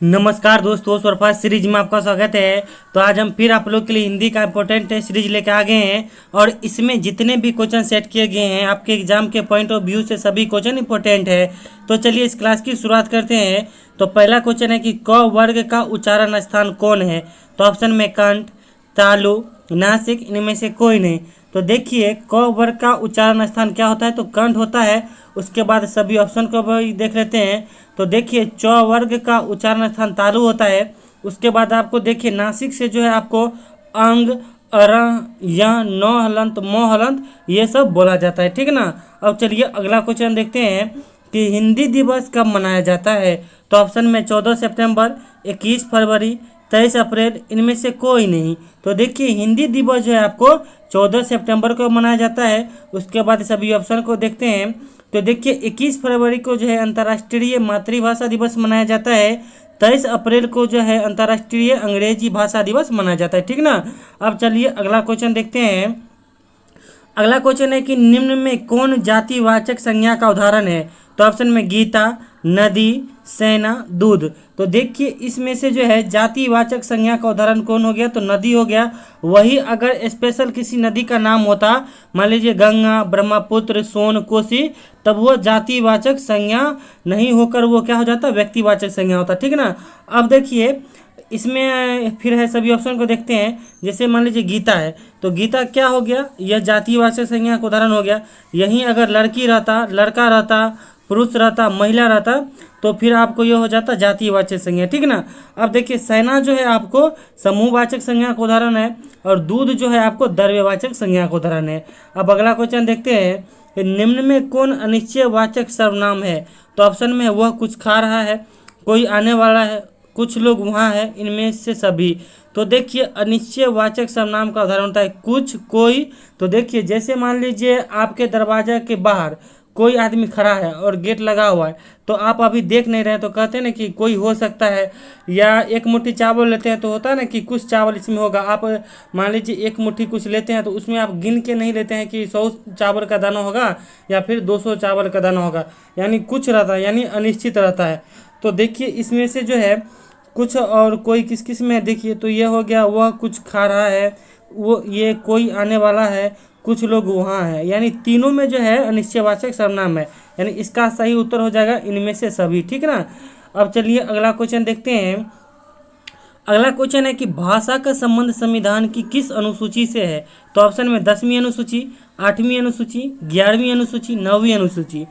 नमस्कार दोस्तों, सरफास सीरीज में आपका स्वागत है। तो आज हम फिर आप लोग के लिए हिंदी का इंपॉर्टेंट सीरीज लेके आ गए हैं और इसमें जितने भी क्वेश्चन सेट किए गए हैं आपके एग्जाम के पॉइंट ऑफ व्यू से सभी क्वेश्चन इंपॉर्टेंट है। तो चलिए इस क्लास की शुरुआत करते हैं। तो पहला क्वेश्चन है कि क वर्ग का उच्चारण स्थान कौन है। तो ऑप्शन में कंठ, तालु, नासिक, इनमें से कोई नहीं। तो देखिए क वर्ग का उच्चारण स्थान क्या होता है, तो कंठ होता है। उसके बाद सभी ऑप्शन को भी देख लेते हैं। तो देखिए च वर्ग का उच्चारण स्थान तालु होता है। उसके बाद आपको देखिए नासिक से जो है आपको अंग, अर, य, न हलंत, म हलंत ये सब बोला जाता है, ठीक ना। अब चलिए अगला क्वेश्चन देखते हैं कि हिंदी दिवस कब मनाया जाता है। तो ऑप्शन में 14 सितंबर, 21 फरवरी, 23 अप्रैल, इनमें से कोई नहीं। तो देखिए हिंदी दिवस जो है आपको 14 सितंबर को मनाया जाता है। उसके बाद सभी ऑप्शन को देखते हैं। तो देखिए 21 फरवरी को जो है अंतर्राष्ट्रीय मातृभाषा दिवस मनाया जाता है। 23 अप्रैल को जो है अंतर्राष्ट्रीय अंग्रेजी भाषा दिवस मनाया जाता है, ठीक ना। अब चलिए अगला क्वेश्चन देखते हैं। अगला क्वेश्चन है कि निम्न में कौन जातिवाचक संज्ञा का उदाहरण है। तो ऑप्शन में गीता, नदी, सेना, दूध। तो देखिए इसमें से जो है जातिवाचक संज्ञा का उदाहरण कौन हो गया, तो नदी हो गया। वही अगर स्पेशल किसी नदी का नाम होता, मान लीजिए गंगा, ब्रह्मपुत्र, सोन, कोसी, तब वो जातिवाचक संज्ञा नहीं होकर वो क्या हो जाता, व्यक्तिवाचक संज्ञा होता, ठीक ना। अब देखिए इसमें फिर है सभी ऑप्शन को देखते हैं। जैसे मान लीजिए गीता है, तो गीता क्या हो गया, यह जातिवाचक संज्ञा का उदाहरण हो गया। यहीं अगर लड़की रहता, लड़का रहता, पुरुष रहता, महिला रहता, तो फिर आपको यह हो जाता जातिवाचक संज्ञा, ठीक ना। अब देखिए सेना जो है आपको समूहवाचक संज्ञा का उदाहरण है और दूध जो है आपको द्रव्यवाचक संज्ञा का उदाहरण है। अब अगला क्वेश्चन देखते हैं कि निम्न में कौन अनिश्चयवाचक सर्वनाम है। तो ऑप्शन में वह कुछ खा रहा है, कोई आने वाला है, कुछ लोग वहाँ है, इनमें से सभी। तो देखिए अनिश्चयवाचक सर्वनाम का उदाहरण होता है कुछ, कोई। तो देखिए जैसे मान लीजिए आपके दरवाजा के बाहर कोई आदमी खड़ा है और गेट लगा हुआ है, तो आप अभी देख नहीं रहे, तो कहते हैं ना कि कोई हो सकता है। या एक मुट्ठी चावल लेते हैं तो होता है ना कि कुछ चावल इसमें होगा। आप मान लीजिए एक मुट्ठी कुछ लेते हैं तो उसमें आप गिन के नहीं लेते हैं कि 100 चावल का दाना होगा या फिर 200 चावल का दाना होगा, यानी कुछ रहता है, यानी अनिश्चित रहता है। तो देखिए इसमें से जो है कुछ और कोई किस किस में है, देखिए तो ये हो गया वह कुछ खा रहा है, वो ये कोई आने वाला है, कुछ लोग वहाँ हैं, यानी तीनों में जो है अनिश्चयवाचक सर्वनाम है। यानी इसका सही उत्तर हो जाएगा इनमें से सभी, ठीक ना। अब चलिए अगला क्वेश्चन देखते हैं। अगला क्वेश्चन है कि भाषा का संबंध संविधान की किस अनुसूची से है। तो ऑप्शन में 10वीं अनुसूची, 8वीं अनुसूची, 11वीं अनुसूची, 9वीं अनुसूची।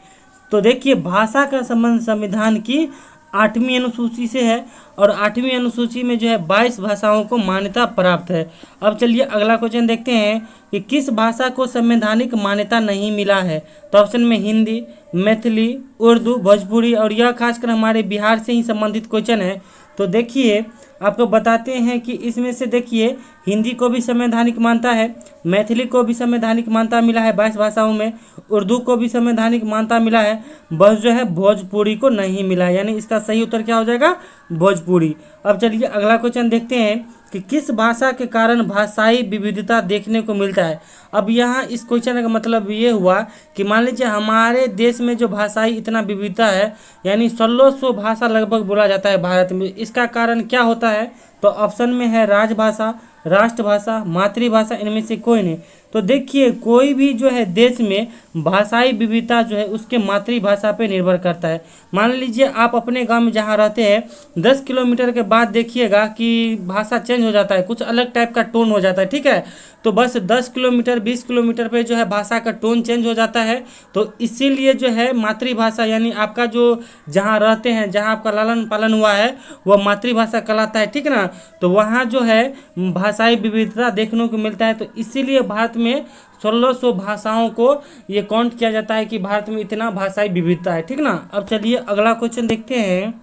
तो देखिए भाषा का संबंध संविधान की 8वीं अनुसूची से है और 8वीं अनुसूची में जो है 22 भाषाओं को मान्यता प्राप्त है। अब चलिए अगला क्वेश्चन देखते हैं कि किस भाषा को संवैधानिक मान्यता नहीं मिला है। तो ऑप्शन में हिंदी, मैथिली, उर्दू, भोजपुरी, और यह खासकर हमारे बिहार से ही संबंधित क्वेश्चन है। तो देखिए आपको बताते हैं कि इसमें से देखिए हिंदी को भी संवैधानिक मान्यता है, मैथिली को भी संवैधानिक मान्यता मिला है 22 भाषाओं में, उर्दू को भी संवैधानिक मान्यता मिला है, बस जो है भोजपुरी को नहीं मिला है। यानी इसका सही उत्तर क्या हो जाएगा, भोजपुरी। अब चलिए अगला क्वेश्चन देखते हैं कि किस भाषा के कारण भाषाई विविधता देखने को मिलता है। अब यहाँ इस क्वेश्चन का मतलब ये हुआ कि मान लीजिए हमारे देश में जो भाषाई इतना विविधता है, यानी 1600 भाषा लगभग बोला जाता है भारत में। इसका कारण क्या होता है, तो ऑप्शन में है राजभाषा, राष्ट्रभाषा, मातृभाषा, इनमें से कोई नहीं। तो देखिए कोई भी जो है देश में भाषाई विविधता जो है उसके मातृभाषा पे निर्भर करता है। मान लीजिए आप अपने गांव में जहाँ रहते हैं 10 किलोमीटर के बाद देखिएगा कि भाषा चेंज हो जाता है, कुछ अलग टाइप का टोन हो जाता है, ठीक है। तो बस 10 किलोमीटर 20 किलोमीटर पे जो है भाषा का टोन चेंज हो जाता है। तो इसीलिए जो है मातृभाषा यानी आपका जो जहाँ रहते हैं, जहाँ आपका लालन पालन हुआ है वह मातृभाषा कहलाता है, ठीक ना। तो वहाँ जो है भाषाई विविधता देखने को मिलता है। तो इसीलिए भारत में 1600 भाषाओं को ये काउंट किया जाता है कि भारत में इतना भाषाई विविधता है, ठीक ना। अब चलिए अगला क्वेश्चन देखते हैं।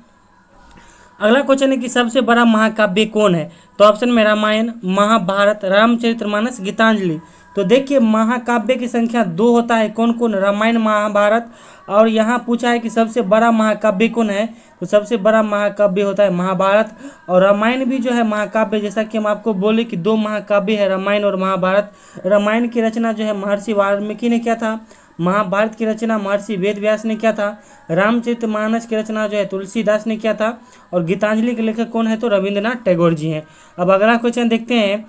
अगला क्वेश्चन है कि सबसे बड़ा महाकाव्य कौन है। तो ऑप्शन में रामायण, महाभारत, रामचरितमानस, गीतांजलि। तो देखिए महाकाव्य की संख्या 2 होता है, कौन कौन, रामायण, महाभारत। और यहाँ पूछा है कि सबसे बड़ा महाकाव्य कौन है, तो सबसे बड़ा महाकाव्य होता है महाभारत। और रामायण भी जो है महाकाव्य, जैसा कि हम आपको बोले कि 2 महाकाव्य है रामायण और महाभारत। रामायण की रचना जो है महर्षि वाल्मीकि ने किया था, महाभारत की रचना महर्षि वेद व्यास ने किया था। रामचरितमानस की रचना जो है तुलसीदास ने किया था। और गीतांजलि के लेखक कौन है? तो रविंद्रनाथ टैगोर जी हैं। अब अगला क्वेश्चन देखते हैं।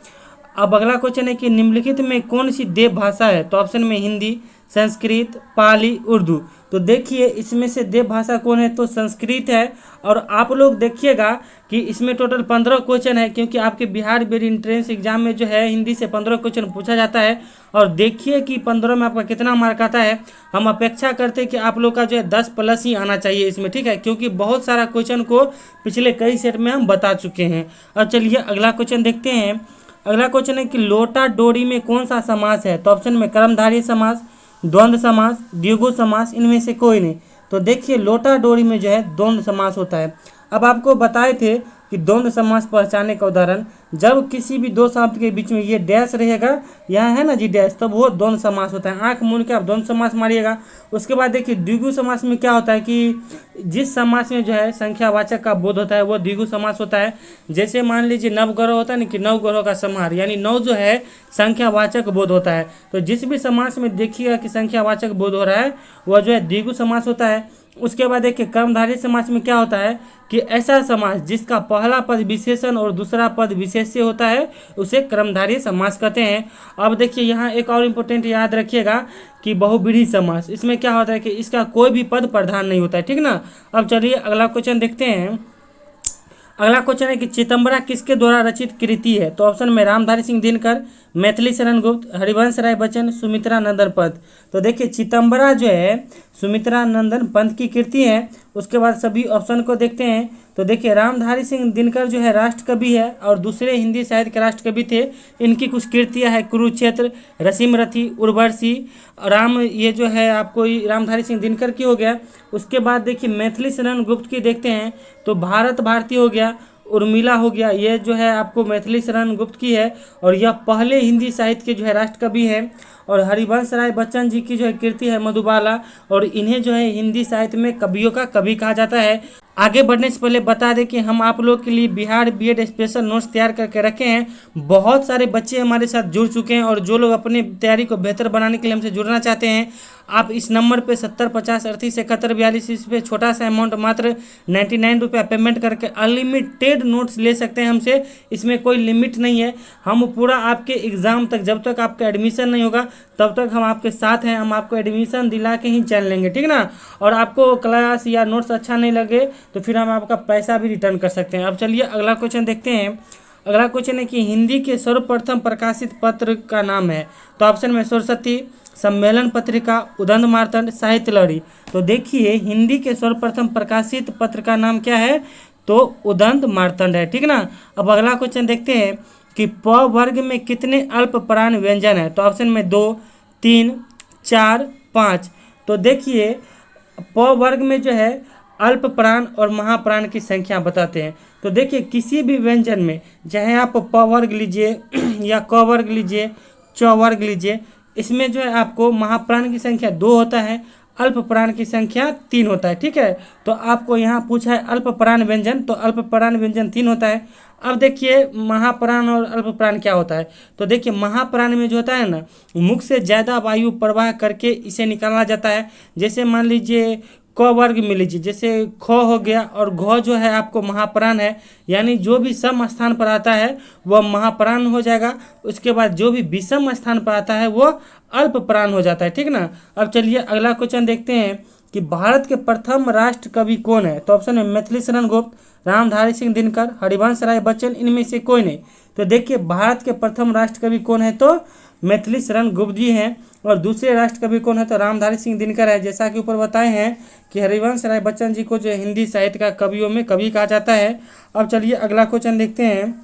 अब अगला क्वेश्चन है कि निम्नलिखित में कौन सी देव भाषा है? तो ऑप्शन में हिंदी, संस्कृत, पाली, उर्दू। तो देखिए इसमें से देव भाषा कौन है? तो संस्कृत है। और आप लोग देखिएगा कि इसमें टोटल 15 क्वेश्चन है, क्योंकि आपके बिहार बोर्ड एंट्रेंस एग्जाम में जो है हिंदी से 15 क्वेश्चन पूछा जाता है। और देखिए कि 15 में आपका कितना मार्क आता है। हम अपेक्षा करते हैं कि आप लोग का जो है 10 प्लस ही आना चाहिए इसमें, ठीक है, क्योंकि बहुत सारा क्वेश्चन को पिछले कई सेट में हम बता चुके हैं। अब चलिए अगला क्वेश्चन देखते हैं। अगला क्वेश्चन है कि लोटा डोरी में कौन सा समास है? तो ऑप्शन में कर्मधारय समास, द्वंद्व समास, द्विगु समास, इनमें से कोई नहीं। तो देखिए लोटा डोरी में जो है द्वंद्व समास होता है। अब आपको बताए थे कि द्वंद्व समास पहचानने का उदाहरण, जब किसी भी दो शब्द के बीच में ये डैश रहेगा, यहाँ है ना जी डैश, तब वो द्वंद्व समास होता है। आंख मूंद के आप द्वंद्व समास मारिएगा। उसके बाद देखिए द्विगु समास में क्या होता है कि जिस समास में जो है संख्यावाचक का बोध होता है वो द्विगु समास होता है। जैसे मान लीजिए नवग्रह होता है ना कि नवग्रह का समाहार, यानी नौ जो है संख्यावाचक बोध होता है। तो जिस भी समास में देखिएगा कि संख्यावाचक बोध हो रहा है वह जो है द्विगु समास होता है। उसके बाद देखिए कर्मधारय समास में क्या होता है कि ऐसा समास जिसका पहला पद विशेषण और दूसरा पद विशेष्य होता है उसे कर्मधारय समास कहते हैं। अब देखिए यहाँ एक और इम्पोर्टेंट याद रखिएगा कि बहुव्रीहि समास, इसमें क्या होता है कि इसका कोई भी पद प्रधान नहीं होता है, ठीक ना। अब चलिए अगला क्वेश्चन देखते हैं। अगला क्वेश्चन है कि चितंबरा किसके द्वारा रचित कृति है? तो ऑप्शन में रामधारी सिंह दिनकर, मैथिली शरण गुप्त, हरिवंश राय बच्चन, सुमित्रा नंदन पंत। तो देखिए चितंबरा जो है सुमित्रा नंदन पंत की कृति है। उसके बाद सभी ऑप्शन को देखते हैं। तो देखिए रामधारी सिंह दिनकर जो है राष्ट्र कवि है और दूसरे हिंदी साहित्य के राष्ट्र कवि थे। इनकी कुछ कृतियां है कुरुक्षेत्र, रसीमरथी, उर्वशी, राम, ये जो है आपको रामधारी सिंह दिनकर की हो गया। उसके बाद देखिए मैथिली शरण गुप्त की देखते हैं तो भारत भारती हो गया, उर्मिला हो गया, ये जो है आपको मैथिली शरण गुप्त की है और यह पहले हिंदी साहित्य के जो है राष्ट्र कवि है। और हरिवंश राय बच्चन जी की जो है कृति है मधुबाला, और इन्हें जो है हिंदी साहित्य में कवियों का कवि कहा जाता है। आगे बढ़ने से पहले बता दें कि हम आप लोग के लिए बिहार बीएड स्पेशल नोट्स तैयार करके रखे हैं। बहुत सारे बच्चे हमारे साथ जुड़ चुके हैं और जो लोग अपनी तैयारी को बेहतर बनाने के लिए हमसे जुड़ना चाहते हैं, आप इस नंबर पे 70 50 38 71 42 इस पे छोटा सा अमाउंट मात्र 99 रुपया पेमेंट करके अनलिमिटेड नोट्स ले सकते हैं हमसे। इसमें कोई लिमिट नहीं है। हम पूरा आपके एग्ज़ाम तक, जब तक आपका एडमिशन नहीं होगा तब तक हम आपके साथ हैं। हम आपको एडमिशन दिला के ही चल लेंगे, ठीक ना। और आपको क्लास या नोट्स अच्छा नहीं लगे तो फिर हम आपका पैसा भी रिटर्न कर सकते हैं। अब चलिए अगला क्वेश्चन देखते हैं। अगला क्वेश्चन है कि हिंदी के सर्वप्रथम प्रकाशित पत्र का नाम है? तो ऑप्शन में सरस्वती, सम्मेलन पत्रिका, उदंत मार्तंड, साहित्य लहरी। तो देखिए हिंदी के सर्वप्रथम प्रकाशित पत्र का नाम क्या है? तो उदंत मार्तंड है, ठीक ना। अब अगला क्वेश्चन देखते हैं कि प वर्ग में कितने अल्प प्राण व्यंजन है? तो ऑप्शन में 2, 3, 4, 5। तो देखिए प वर्ग में जो है अल्प प्राण और महाप्राण की संख्या बताते हैं। तो देखिए किसी भी व्यंजन में चाहे आप प वर्ग लीजिए या क वर्ग लीजिए, च वर्ग लीजिए, इसमें जो है आपको महाप्राण की संख्या 2 होता है, अल्प प्राण की संख्या 3 होता है, ठीक है। तो आपको यहाँ पूछा है अल्प प्राण व्यंजन, तो अल्प प्राण व्यंजन 3 होता है। अब देखिए महाप्राण और अल्प प्राण क्या होता है? तो देखिए महाप्राण में जो होता है ना, मुख से ज़्यादा वायु प्रवाह करके इसे निकाला जाता है। जैसे मान लीजिए क वर्ग में लीजिए, जैसे ख हो गया और घ जो है आपको महाप्राण है, यानी जो भी सम स्थान पर आता है वह महाप्राण हो जाएगा। उसके बाद जो भी विषम स्थान पर आता है वह अल्प प्राण हो जाता है, ठीक ना। अब चलिए अगला क्वेश्चन देखते हैं कि भारत के प्रथम राष्ट्र कवि कौन है? तो ऑप्शन है मैथिली शरण गुप्त, रामधारी सिंह दिनकर, हरिवंश राय बच्चन, इनमें से कोई नहीं। तो देखिए भारत के प्रथम राष्ट्र कवि कौन है? तो मैथिली शरण गुप्त जी हैं। और दूसरे राष्ट्र कवि कौन है? तो रामधारी सिंह दिनकर है। जैसा कि ऊपर बताए हैं कि हरिवंश राय बच्चन जी को जो हिंदी साहित्य का कवियों में कवि कहा जाता है। अब चलिए अगला क्वेश्चन देखते हैं।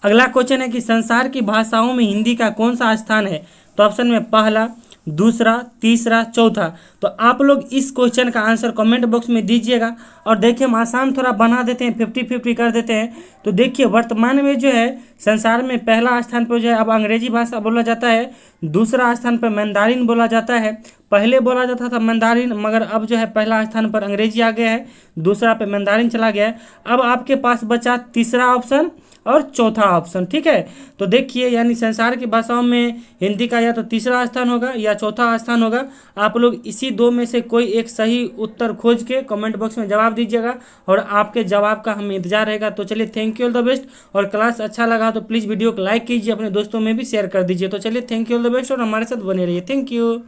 अगला क्वेश्चन है कि संसार की भाषाओं में हिंदी का कौन सा स्थान है? तो ऑप्शन में पहला, दूसरा, तीसरा, चौथा। तो आप लोग इस क्वेश्चन का आंसर कमेंट बॉक्स में दीजिएगा। और देखिए हम आसान थोड़ा बना देते हैं, 50-50 कर देते हैं। तो देखिए वर्तमान में जो है संसार में पहला स्थान पर जो है अब अंग्रेजी भाषा बोला जाता है, दूसरा स्थान पर मैंदारिन बोला जाता है। पहले बोला जाता था मैंदारिन, मगर अब जो है पहला स्थान पर अंग्रेजी आ गया है, दूसरा पे मैंदारिन चला गया है। अब आपके पास बचा तीसरा ऑप्शन और चौथा ऑप्शन। ठीक है, तो देखिए यानी संसार की भाषाओं में हिंदी का या तो तीसरा स्थान होगा या चौथा स्थान होगा। आप लोग इसी दो में से कोई एक सही उत्तर खोज के कमेंट बॉक्स में जवाब दीजिएगा और आपके जवाब का हमें इंतजार रहेगा। तो चलिए, thank you, all the best. और क्लास अच्छा लगा तो प्लीज़ वीडियो को लाइक कीजिए, अपने दोस्तों में भी शेयर कर दीजिए। तो चलिए, thank you, all the best, और हमारे साथ बने रहिए। Thank you.